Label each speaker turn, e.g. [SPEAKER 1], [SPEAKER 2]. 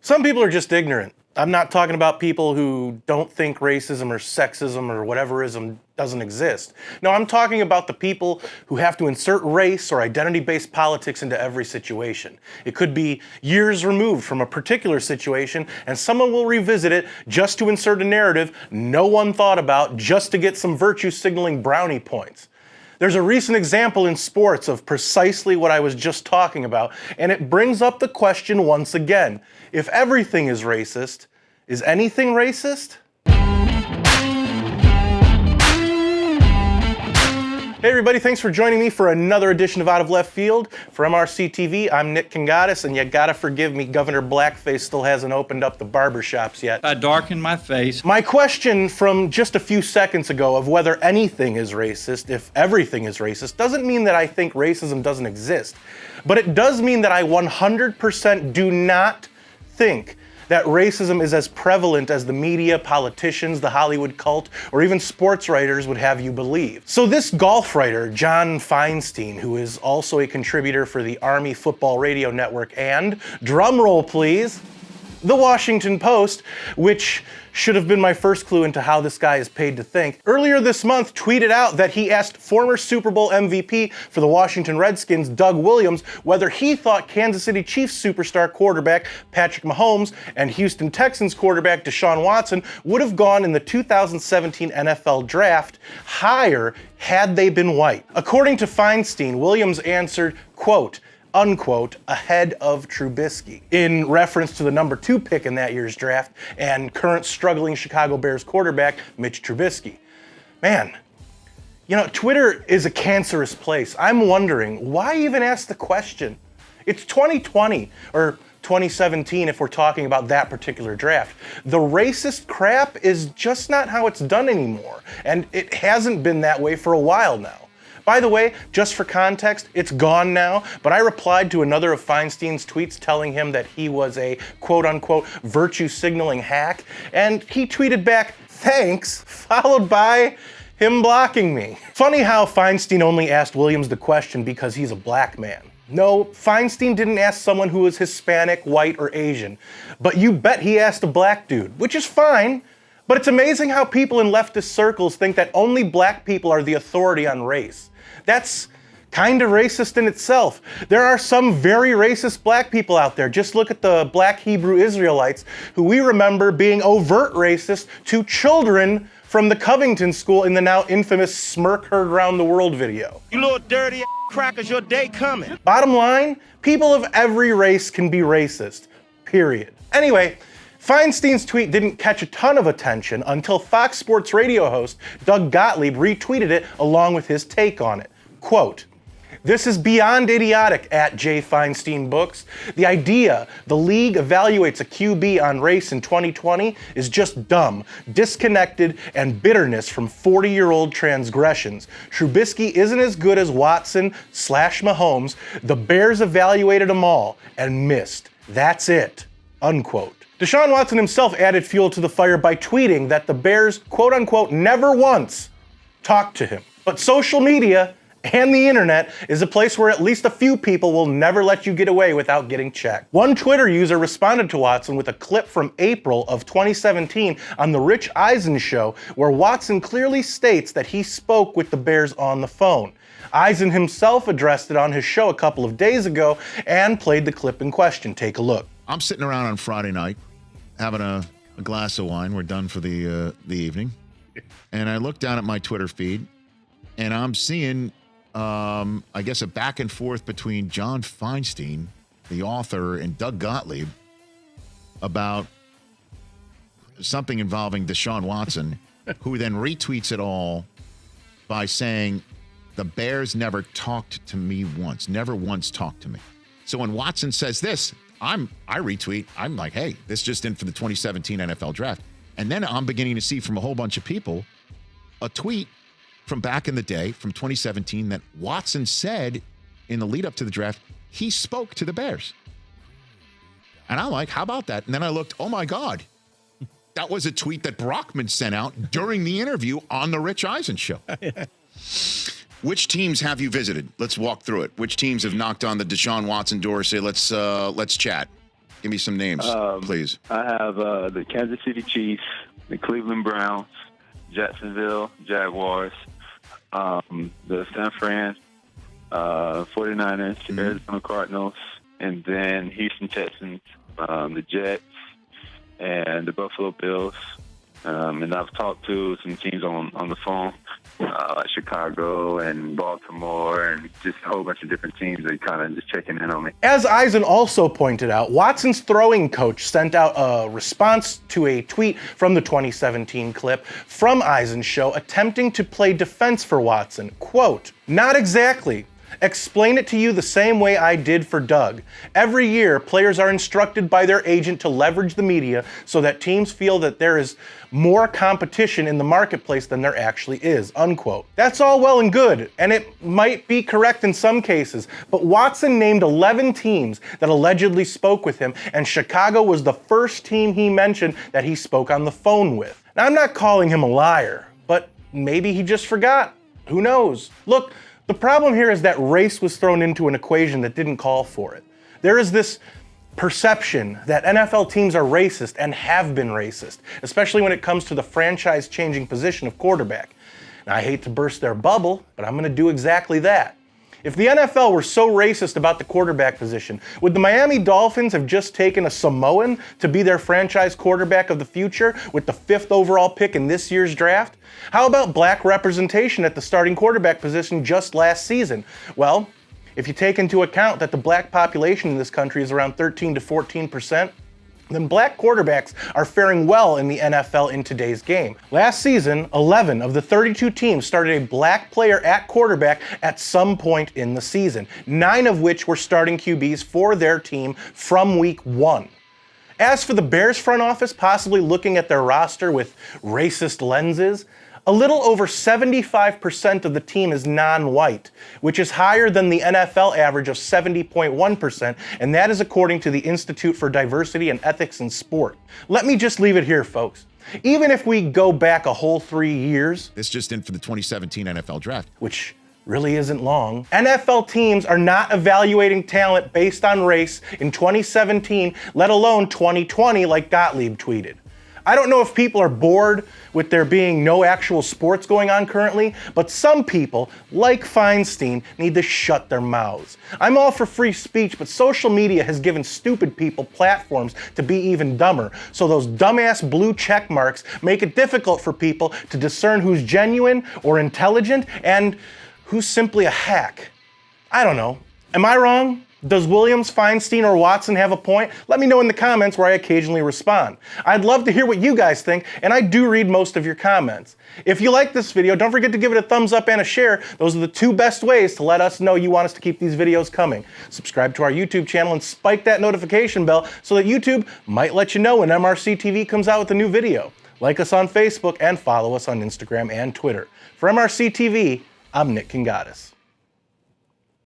[SPEAKER 1] Some people are just ignorant. I'm not talking about people who don't think racism or sexism or whateverism doesn't exist. No, I'm talking about the people who have to insert race or identity-based politics into every situation. It could be years removed from a particular situation, and someone will revisit it just to insert a narrative no one thought about, just to get some virtue signaling brownie points. There's a recent example in sports of precisely what I was just talking about, and it brings up the question once again. If everything is racist, is anything racist? Hey everybody, thanks for joining me for another edition of Out of Left Field. For MRC-TV, I'm Nick Kangadis, and you gotta forgive me, Governor Blackface still hasn't opened up the barbershops yet.
[SPEAKER 2] I darkened my face.
[SPEAKER 1] My question from just a few seconds ago of whether anything is racist, if everything is racist, doesn't mean that I think racism doesn't exist. But it does mean that I 100% do not think that racism is as prevalent as the media, politicians, the Hollywood cult, or even sports writers would have you believe. So this golf writer, John Feinstein, who is also a contributor for the Army Football Radio Network and, drumroll please, The Washington Post, which should have been my first clue into how this guy is paid to think, earlier this month tweeted out that he asked former Super Bowl MVP for the Washington Redskins, Doug Williams, whether he thought Kansas City Chiefs superstar quarterback Patrick Mahomes and Houston Texans quarterback Deshaun Watson would have gone in the 2017 NFL Draft higher had they been white. According to Feinstein, Williams answered, quote, unquote, ahead of Trubisky, in reference to the number 2 pick in that year's draft and current struggling Chicago Bears quarterback, Mitch Trubisky. Man, you know, Twitter is a cancerous place. I'm wondering, why even ask the question? It's 2020, or 2017 if we're talking about that particular draft. The racist crap is just not how it's done anymore, and it hasn't been that way for a while now. By the way, just for context, it's gone now, but I replied to another of Feinstein's tweets telling him that he was a quote-unquote virtue signaling hack, and he tweeted back, thanks, followed by him blocking me. Funny how Feinstein only asked Williams the question because he's a black man. No, Feinstein didn't ask someone who was Hispanic, white, or Asian, but you bet he asked a black dude, which is fine. But it's amazing how people in leftist circles think that only black people are the authority on race. That's kind of racist in itself. There are some very racist black people out there. Just look at the black Hebrew Israelites, who we remember being overt racist to children from the Covington School in the now infamous Smirk Heard Round the World video.
[SPEAKER 3] You little dirty crackers, your day coming.
[SPEAKER 1] Bottom line, people of every race can be racist, period. Anyway, Feinstein's tweet didn't catch a ton of attention until Fox Sports radio host Doug Gottlieb retweeted it along with his take on it. Quote, this is beyond idiotic at J. Feinstein Books. The idea the league evaluates a QB on race in 2020 is just dumb, disconnected, and bitterness from 40-year-old transgressions. Trubisky isn't as good as Watson/Mahomes. The Bears evaluated them all and missed. That's it. Unquote. Deshaun Watson himself added fuel to the fire by tweeting that the Bears, quote-unquote, never once talked to him. But social media and the internet is a place where at least a few people will never let you get away without getting checked. One Twitter user responded to Watson with a clip from April of 2017 on The Rich Eisen Show, where Watson clearly states that he spoke with the Bears on the phone. Eisen himself addressed it on his show a couple of days ago and played the clip in question. Take a look.
[SPEAKER 4] I'm sitting around on Friday night having a glass of wine. We're done for the evening. And I look down at my Twitter feed, and I'm seeing I guess a back and forth between John Feinstein, the author, and Doug Gottlieb about something involving Deshaun Watson, who then retweets it all by saying, the Bears never talked to me once, never once talked to me. So when Watson says this, I retweet, I'm like, hey, this just in for the 2017 NFL Draft. And then I'm beginning to see from a whole bunch of people a tweet from back in the day, from 2017, that Watson said in the lead up to the draft, he spoke to the Bears. And I'm like, how about that? And then I looked, oh my God, that was a tweet that Brockman sent out during the interview on the Rich Eisen Show. Which teams have you visited? Let's walk through it. Which teams have knocked on the Deshaun Watson door? Say, let's chat. Give me some names, please.
[SPEAKER 2] I have the Kansas City Chiefs, the Cleveland Browns, Jacksonville Jaguars, the San Fran 49ers, Arizona Cardinals, and then Houston Texans, the Jets, and the Buffalo Bills. And I've talked to some teams on the phone, like Chicago and Baltimore, and just a whole bunch of different teams that kind of just checking in on me.
[SPEAKER 1] As Eisen also pointed out, Watson's throwing coach sent out a response to a tweet from the 2017 clip from Eisen's show attempting to play defense for Watson. Quote, "Not exactly. Explain it to you the same way I did for Doug. Every year, players are instructed by their agent to leverage the media so that teams feel that there is more competition in the marketplace than there actually is," unquote. That's all well and good, and it might be correct in some cases, but Watson named 11 teams that allegedly spoke with him, and Chicago was the first team he mentioned that he spoke on the phone with. Now, I'm not calling him a liar, but maybe he just forgot. Who knows? Look, the problem here is that race was thrown into an equation that didn't call for it. There is this perception that NFL teams are racist and have been racist, especially when it comes to the franchise-changing position of quarterback. Now, I hate to burst their bubble, but I'm going to do exactly that. If the NFL were so racist about the quarterback position, would the Miami Dolphins have just taken a Samoan to be their franchise quarterback of the future with the 5th overall pick in this year's draft? How about black representation at the starting quarterback position just last season? Well, if you take into account that the black population in this country is around 13 to 14%, then black quarterbacks are faring well in the NFL in today's game. Last season, 11 of the 32 teams started a black player at quarterback at some point in the season, 9 of which were starting QBs for their team from week 1. As for the Bears front office possibly looking at their roster with racist lenses, a little over 75% of the team is non-white, which is higher than the NFL average of 70.1%, and that is according to the Institute for Diversity and Ethics in Sport. Let me just leave it here, folks. Even if we go back a whole 3 years,
[SPEAKER 4] This just in for the 2017 NFL Draft.
[SPEAKER 1] which really isn't long, NFL teams are not evaluating talent based on race in 2017, let alone 2020, like Gottlieb tweeted. I don't know if people are bored with there being no actual sports going on currently, but some people, like Feinstein, need to shut their mouths. I'm all for free speech, but social media has given stupid people platforms to be even dumber, so those dumbass blue check marks make it difficult for people to discern who's genuine or intelligent and who's simply a hack. I don't know. Am I wrong? Does Williams, Feinstein, or Watson have a point? Let me know in the comments where I occasionally respond. I'd love to hear what you guys think, and I do read most of your comments. If you like this video, don't forget to give it a thumbs up and a share. Those are the 2 best ways to let us know you want us to keep these videos coming. Subscribe to our YouTube channel and spike that notification bell so that YouTube might let you know when MRC-TV comes out with a new video. Like us on Facebook and follow us on Instagram and Twitter. For MRC-TV, I'm Nick Kangadis.